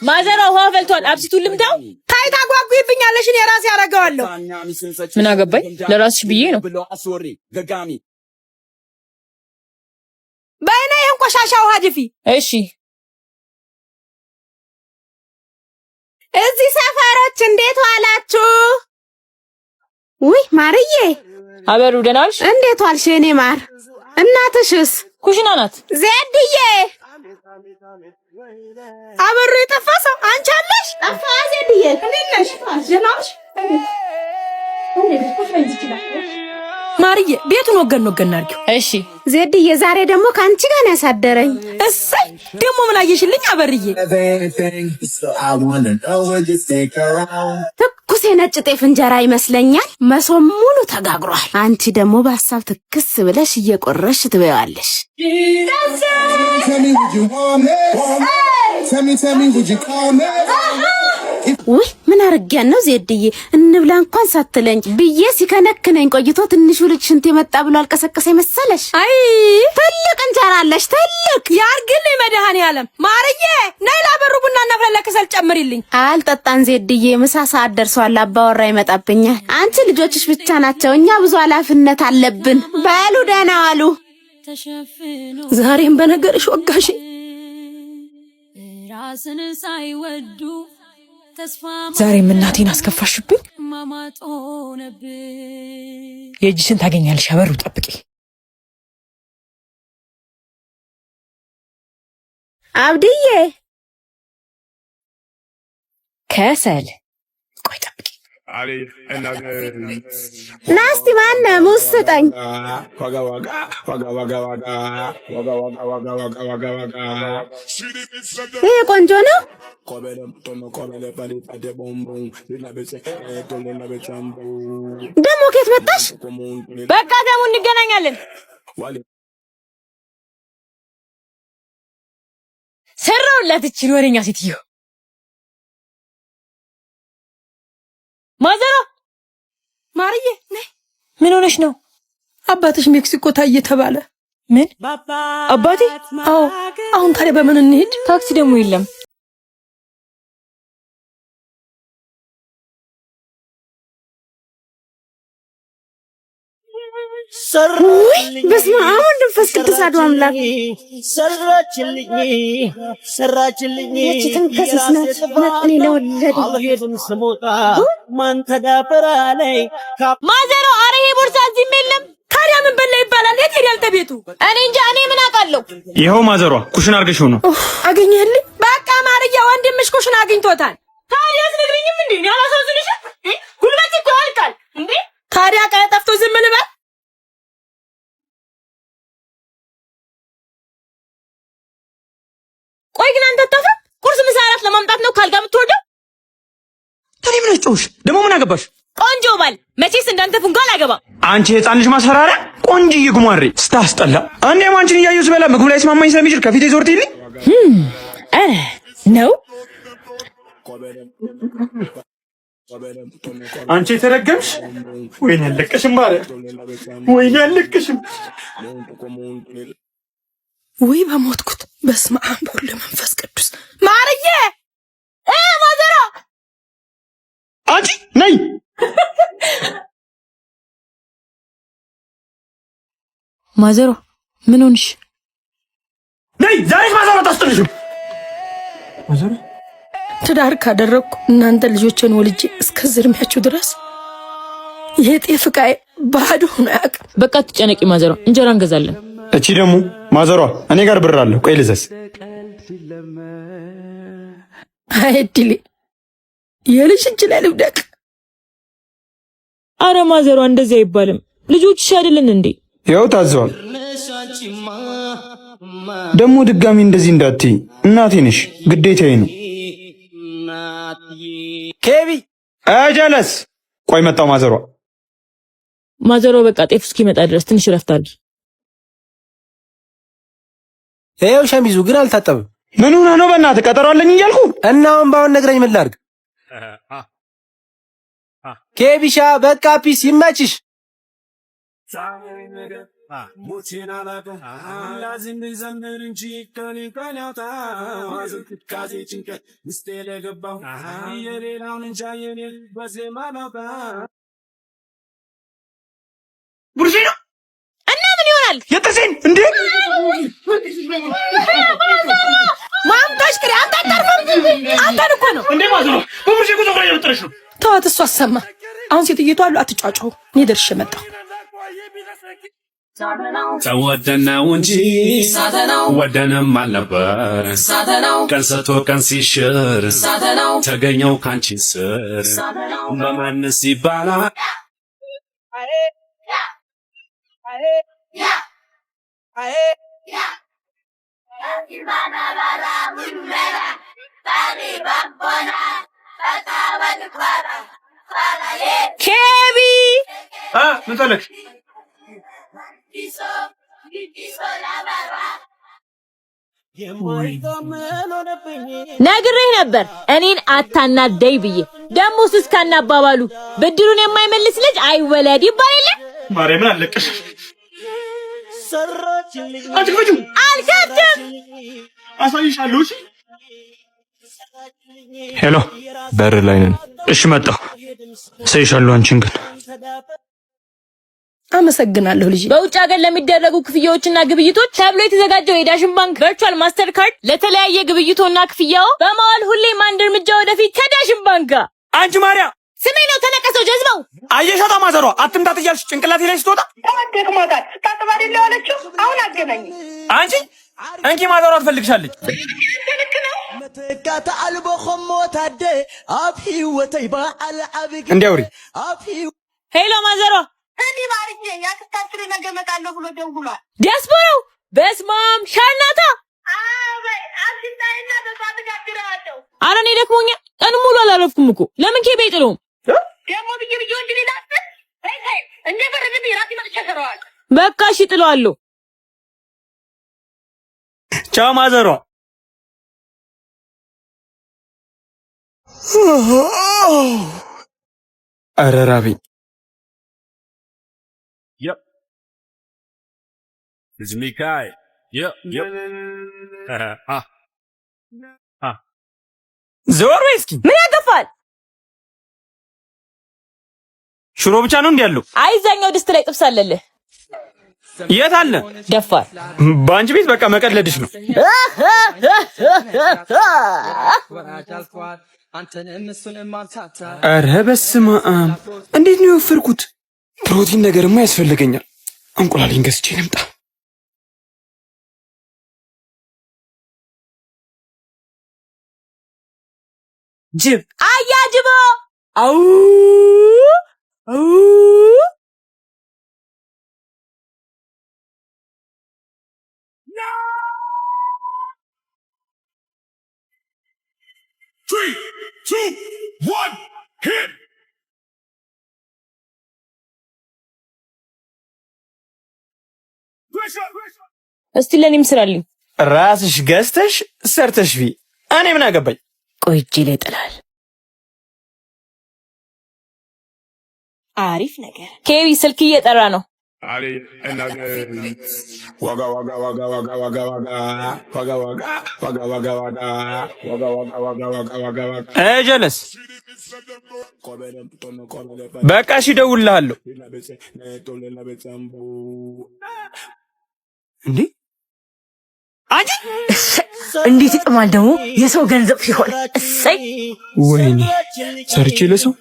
ማዘሯ ውሃ ፈልቷል። አብሲቱን ልምታው። ታይታ ጓጉይብኛለሽ። እኔ ራሴ አደርገዋለሁ። ምን አገባኝ? ለራስሽ ብዬ ነው። በእኔ ይሄን ቆሻሻ ውሃ ድፊ። እሺ። እዚህ ሰፈሮች እንዴት ዋላችሁ? ውይ ማርዬ፣ አበሩ ደህና ዋልሽ? እንዴት ዋልሽ የኔ ማር? እናትሽስ? ኩሽና ናት። ዜድዬ፣ አበሩ የጠፋ ሰው አንቺ አለሽ? ጠፋ ዜድዬ። እንዴት ነሽ? ደህና ነሽ? ማርዬ፣ ቤቱን ወገን አድርጊው። እሺ ዜድዬ፣ ዛሬ ደግሞ ከአንቺ ጋር ነው ያሳደረኝ። እሰይ፣ ደግሞ ምን አየሽልኝ አበርዬ? ትኩስ የነጭ ጤፍ እንጀራ ይመስለኛል። መሶብ ሙሉ ተጋግሯል። አንቺ ደግሞ በሀሳብ ትክስ ብለሽ እየቆረሽ ትበያለሽ። ውይ ምን አርጊያን ነው ዜድዬ? እንብላ እንኳን ሳትለኝ ብዬ ሲከነክነኝ ቆይቶ ትንሹ ልጅ ሽንት የመጣ ብሎ አልቀሰቀሰኝ መሰለሽ? አይ ትልቅ እንጀራ አለሽ፣ ትልቅ ያርግልኝ መድኃኔዓለም። ማርዬ ነይ ላበሩ ቡና እናፍላ፣ ለከሰል ጨምሪልኝ። አልጠጣን ዜድዬ፣ ምሳ ሰዓት ደርሷል። አባወራ ይመጣብኛል። አንቺ ልጆችሽ ብቻ ናቸው፣ እኛ ብዙ ኃላፊነት አለብን። በሉ ደህና ዋሉ። ዛሬም በነገርሽ ወጋሽ። ራስን ሳይወዱ ዛሬም እናቴን አስከፋሽብኝ። የእጅሽን ታገኛለሽ። አበሩ ጠብቂ። አብድዬ ከሰል ቆይ ጠብቂ። ናስቲ ማነ ሙስጠኝ ይሄ ቆንጆ ነው። ደግሞ ከየት መጣሽ? በቃ ደግሞ እንገናኛለን። ሰራውላት እቺን ወሬኛ ሴትዮ። ማዘሯ ማርዬ ነይ። ምን ሆነሽ ነው? አባትሽ ሜክሲኮ ታየ ተባለ። ምን አባቴ? አዎ። አሁን ታዲያ በምን እንሂድ? ታክሲ ደግሞ የለም። በስመ አብ ወወልድ ወመንፈስ ቅዱስ አሐዱ አምላክ። ሰራችልኝ ትንከስስ ናት ነጥኔ ለወለድ አልሄድም ስሞታ ማን ተዳፈራ ላይ ማዘሯ፣ ኧረ ይሄ ቦርሳ እዚህም የለም። ታዲያ ምን በላ ይባላል? የት ሄዳል ተቤቱ? እኔ እንጃ፣ እኔ ምን አውቃለሁ። ይኸው ማዘሯ ኩሽና አድርገሽው ነው። አገኘህልኝ? በቃ ማርያ፣ ወንድምሽ ኩሽና አግኝቶታል። ታዲያ አትነግሪኝም እንዴ? ነው አላሳዝንሽ? ጉልበት እኮ ያልቃል እንዴ። ታዲያ ቀጠፍቶ ዝም ልበል? ቆይ ግን አንተ አታፍርም? ቁርስ ምሳ እራት ለማምጣት ነው ካልጋ የምትወርደው? ታዲያ ምን አጨውሽ? ደግሞ ምን አገባሽ? ቆንጆ ባል መቼስ እንዳንተ ፉንጋ አላገባም። አንቺ የሕፃን ልጅ ማስፈራሪያ! ቆንጅዬ ጉማሬ ስታስጠላ! እኔ አንቺን እያየሁ ስበላ ምግቡ ላይ ስማማኝ ስለሚችል ከፊቴ ዞርትይልኝ። ኧረ ነው አንቺ የተረገምሽ! ወይኔ ያለቅሽም ባሪያ! ወይኔ ያለቅሽም! ወይ በሞትኩት። በስመ አብ ወወልድ ወመንፈስ ቅዱስ። ማርዬ ማዘሯ፣ አንቺ ነይ። ማዘሯ ምን ሆንሽ? ነይ ዛሬስ ማዘሯ ታስጥልሽ። ማዘሯ ትዳር ካደረግኩ እናንተ ልጆችን ወልጄ እስከ ዝርሚያችሁ ድረስ የጤፍ ዕቃዬ ባዶ ሆኖ አያውቅም። በቃ ትጨነቂ ማዘሯ፣ እንጀራ እንገዛለን። እቺ ደግሞ ማዘሯ እኔ ጋር ብር አለ። ቆይ ልዘዝ። አይድሊ የልጅ እጅ ላይ ልውደቅ። አረ ማዘሯ እንደዚህ አይባልም። ልጆችሽ አይደለን እንዴ? ያው ታዘዋል። ደግሞ ድጋሚ እንደዚህ እንዳትይ። እናቴ ነሽ፣ ግዴታዬ ነው። ኬቢ አጀለስ። ቆይ መጣው ማዘሯ። ማዘሯ በቃ ጤፍ እስኪመጣ ድረስ ትንሽ ረፍት አድርጊ። ይኸው ሸሚዙ ግን አልታጠብም። ምን ሆነ ነው? በእናትህ ቀጠሮ አለኝ እያልኩ እና አሁን ባውን ነግረኝ ምን ላድርግ? ኬቢሻ በቃ ፒስ ይመችሽ። ሞቼን አላውቅም ላዝም ዘምር እንጂ ከሊቀን ያውጣ ካዜ ጭንቀት ውስጤ ለገባው የሌላውን እንጃ የኔን በዜማ ናውጣ ቡርሴ ነው እና ምን ይሆናል? የጥርሴን እንዴ ማምጣሽ ከሪ አንተ አታርፈም አንተን እኮ ነው እንዴ ማዘሮ በቡርሴ ጉዞ ላይ የወጣሽ ነው። ተዋት፣ እሱ አሰማ። አሁን ሴትየቱ አሉ አትጫጫው። እኔ ደርሼ መጣሁ። ተወደነው እንጂ ወደንም አልነበር ቀን ሰቶ ቀን ሲሽር ተገኘው ካንቺ ስር በማንስ ይባላል ኬቢ ምን ፈለግሽ? ነግሬህ ነበር እኔን አታናደይ ብዬ። ደሞስ እስካናባባሉ ብድሩን የማይመልስ ልጅ አይወለድ ይባል የለ። ማርያምን አለቀሽ። አልከብድም። አሳይሻለሁ። እሺ ሄሎ፣ በር ላይ ነን። እሺ መጣሁ። አሳይሻለሁ። አንቺን ግን አመሰግናለሁ ልጅ። በውጭ ሀገር ለሚደረጉ ክፍያዎችና ግብይቶች ተብሎ የተዘጋጀው የዳሽን ባንክ ቨርቹዋል ማስተር ካርድ ለተለያየ ግብይቶና ክፍያው በማዋል ሁሌም አንድ እርምጃ ወደፊት ከዳሽን ባንክ ጋር። አንቺ ማርያም ስሜ ነው ተነቀሰው ጀዝባው። አየሻታ ማዘሯ አትምጣት እያልሽ ጭንቅላቴ ላይ ስትወጣ ደክሞታል። ታጥባሪ ለዋለችው አሁን አገናኝ። አንቺ እንኪ ማዘሯ ትፈልግሻለች። متكات البخم وتدي ابي وتيبا على ابي እንዲያውሪ ሄሎ ማዘሯ እንዲህ ባርጄ ያክታስሪ ነገ እመጣለሁ ብሎ ደውሏል። ዲያስፖራው በስማም ሻርናታ አይ አትታይና ተሳትጋግራቸው። ኧረ እኔ ደክሞኛል። ቀን ሙሉ አላረፍኩም እኮ። ለምን ኬቤ ጥሩም ደግሞ ብዬ እንዴ ላስብ አይ እንደ በረግጥ ራስ ይመቸከረዋል። በቃ እሺ ጥለዋለሁ። ቻው ማዘሯ። ኧረ ራበኝ። Yep. It's me, Kai. Yep. ዘወር በይ እስኪ። ምን ያገፋል? ሽሮ ብቻ ነው እንዴ ያለው? አይዛኛው ድስት ላይ ጥብስ አለልህ። የት አለ? ደፋር በአንቺ ቤት በቃ መቀለድሽ ነው። ኧረ በስመ አብ! እንዴት ነው የወፈርኩት? ፕሮቲን ነገርማ ያስፈልገኛል። እንቁላሌን ገዝቼ ልምጣ። ጅብ አያጅቦ አው አው Three, two, one, hit! እስቲ ለኔም ስራልኝ። ራስሽ ገዝተሽ ሰርተሽ ቢ እኔ ምን አገባኝ? ቆይ እጄ ላይ ጥላል። አሪፍ ነገር። ኬቢ ስልክ እየጠራ ነው። ጀለስ በቃ እሺ እደውልልሃለሁ። እንዴ አንቺ እንዴት ይጥማል ደግሞ የሰው ገንዘብ ሲሆን። እሰይ ወይኔ ሰርቼ ለሰው